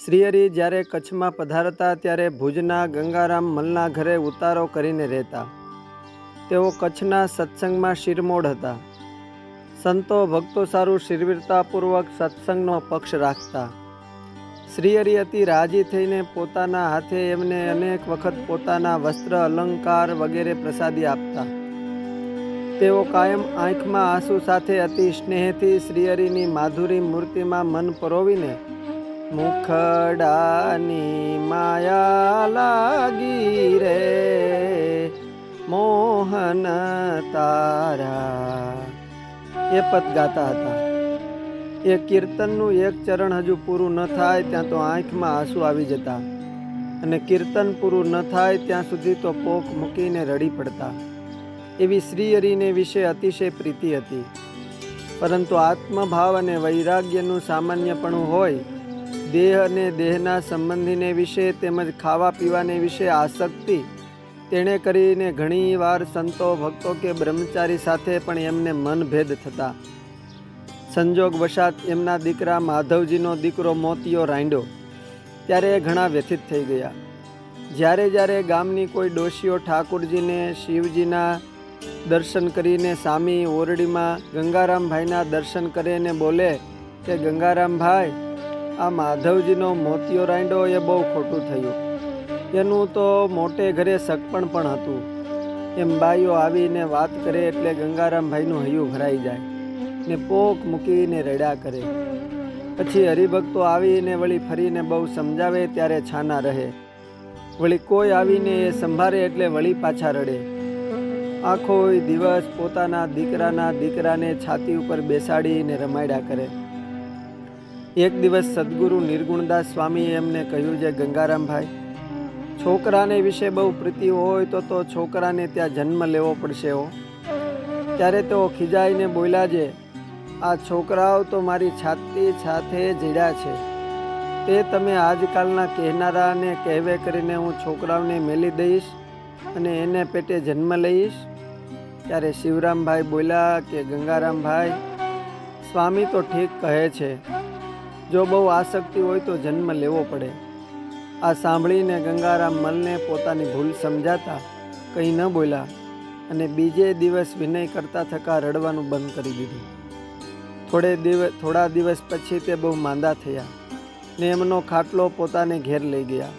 શ્રીહરિ જ્યારે કચ્છમાં પધારતા ત્યારે ભુજના ગંગારામ મલના ઘરે ઉતારો કરીને રહેતા. તેઓ કચ્છના સત્સંગમાં શિરમોડ હતા. સંતો ભક્તો સારું શિરવીરતાપૂર્વક સત્સંગનો પક્ષ રાખતા. શ્રીહરિ અતિ રાજી થઈને પોતાના હાથે એમને અનેક વખત પોતાના વસ્ત્ર અલંકાર વગેરે પ્રસાદી આપતા. તેઓ કાયમ આંખમાં આંસુ સાથે અતિ સ્નેહથી શ્રીહરિની માધુરી મૂર્તિમાં મન પરોવીને મુખડાની માયા લાગી રે મોહન તારા એ પદ ગાતા હતા. એ કીર્તનનું એક ચરણ હજુ પૂરું ન થાય ત્યાં તો આંખમાં આંસુ આવી જતા અને કીર્તન પૂરું ન થાય ત્યાં સુધી તો પોખ મૂકીને રડી પડતા. એવી શ્રીહરિને વિશે અતિશય પ્રીતિ હતી. પરંતુ આત્મભાવ અને વૈરાગ્યનું સામાન્યપણું હોય, દેહ અને દેહના સંબંધીને વિશે તેમજ ખાવા પીવાને વિશે આસક્તિ, તેણે કરીને ઘણી વાર સંતો ભક્તો કે બ્રહ્મચારી સાથે પણ એમને મનભેદ થતા. સંજોગ વશાત એમના દીકરા માધવજીનો દીકરો મોતિયો રાંડ્યો ત્યારે એ ઘણા વ્યથિત થઈ ગયા. જ્યારે ગામની કોઈ ડોશીઓ ઠાકુરજીને શિવજીના દર્શન કરીને સામી ઓરડીમાં ગંગારામભાઈના દર્શન કરીને બોલે કે ગંગારામભાઈ, આ માધવજીનો મોતિયો રાંડ્યો એ બહુ ખોટું થયું. એનું તો મોટે ઘરે સગપણ પણ હતું. એમ બાઈઓ આવીને વાત કરે એટલે ગંગારામભાઈનું હૈયું ભરાઈ જાય ને પોક મૂકીને રડ્યા કરે. પછી હરિભક્તો આવીને વળી ફરીને બહુ સમજાવે ત્યારે છાના રહે. વળી કોઈ આવીને એ સંભાળે એટલે વળી પાછા રડે. આખો દિવસ પોતાના દીકરાને છાતી ઉપર બેસાડીને રમાડ્યા કરે. એક દિવસ સદગુરુ નિર્ગુણદાસ સ્વામીએ એમને કહ્યું છે, ગંગારામભાઈ, છોકરાને વિશે બહુ પ્રીતિ હોય તો છોકરાને ત્યાં જન્મ લેવો પડશે હો. ત્યારે તેઓ ખીજાઈને બોલ્યા છે, આ છોકરાઓ તો મારી છાતી સાથે જીડ્યા છે. તે તમે આજકાલના કહેનારાને કહેવે કરીને હું છોકરાઓને મેલી દઈશ અને એને પેટે જન્મ લઈશ. ત્યારે શિવરામભાઈ બોલ્યા કે ગંગારામભાઈ, સ્વામી તો ઠીક કહે છે, જો બહુ આસક્તિ હોય તો જન્મ લેવો પડે. આ સાંભળીને ગંગારામ મલને પોતાની ભૂલ સમજાતા કંઈ ન બોલ્યા અને બીજે દિવસ વિનય કરતા થકા રડવાનું બંધ કરી દીધું. થોડા દિવસ પછી તે બહુ માંદા થયા ને એમનો ખાટલો પોતાને ઘેર લઈ ગયા.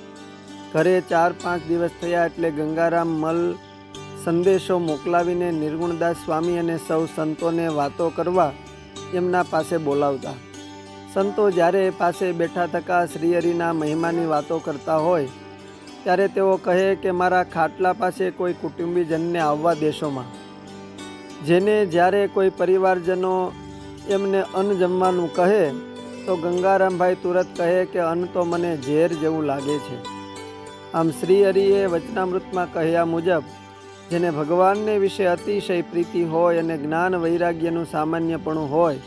ઘરે 4-5 દિવસ થયા એટલે ગંગારામ મલ સંદેશો મોકલાવીને નિર્ગુણદાસ સ્વામી અને સૌ સંતોને વાતો કરવા એમના પાસે બોલાવતા. સંતો જ્યારે પાસે બેઠા થકા શ્રીહરિના મહિમાની વાતો કરતા હોય ત્યારે તેઓ કહે કે મારા ખાટલા પાસે કોઈ કુટુંબીજનને આવવા દેશોમાં. જેને જ્યારે કોઈ પરિવારજનો એમને અન્ન જમવાનું કહે તો ગંગારામભાઈ તુરત કહે કે અન્ન તો મને ઝેર જેવું લાગે છે. આમ શ્રીહરિએ વચનામૃતમાં કહ્યા મુજબ જેને ભગવાનને વિશે અતિશય પ્રીતિ હોય અને જ્ઞાન વૈરાગ્યનું સામાન્યપણું હોય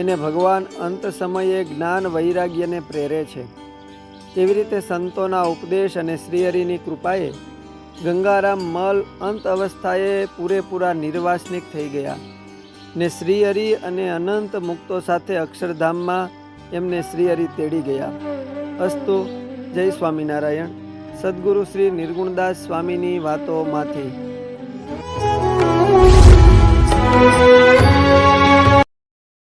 એને ભગવાન અંત સમયે જ્ઞાન વૈરાગ્યને પ્રેરે છે. તેવી રીતે સંતોના ઉપદેશ અને શ્રીહરિની કૃપાએ ગંગારામ મલ અંત અવસ્થાએ પૂરેપૂરા નિર્વાસનિક થઈ ગયા ને શ્રીહરિ અને અનંત મુક્તો સાથે અક્ષરધામમાં એમને શ્રીહરિ તેડી ગયા. અસ્તુ. જય સ્વામિનારાયણ. સદગુરુ શ્રી નિર્ગુણદાસ સ્વામીની વાતોમાંથી.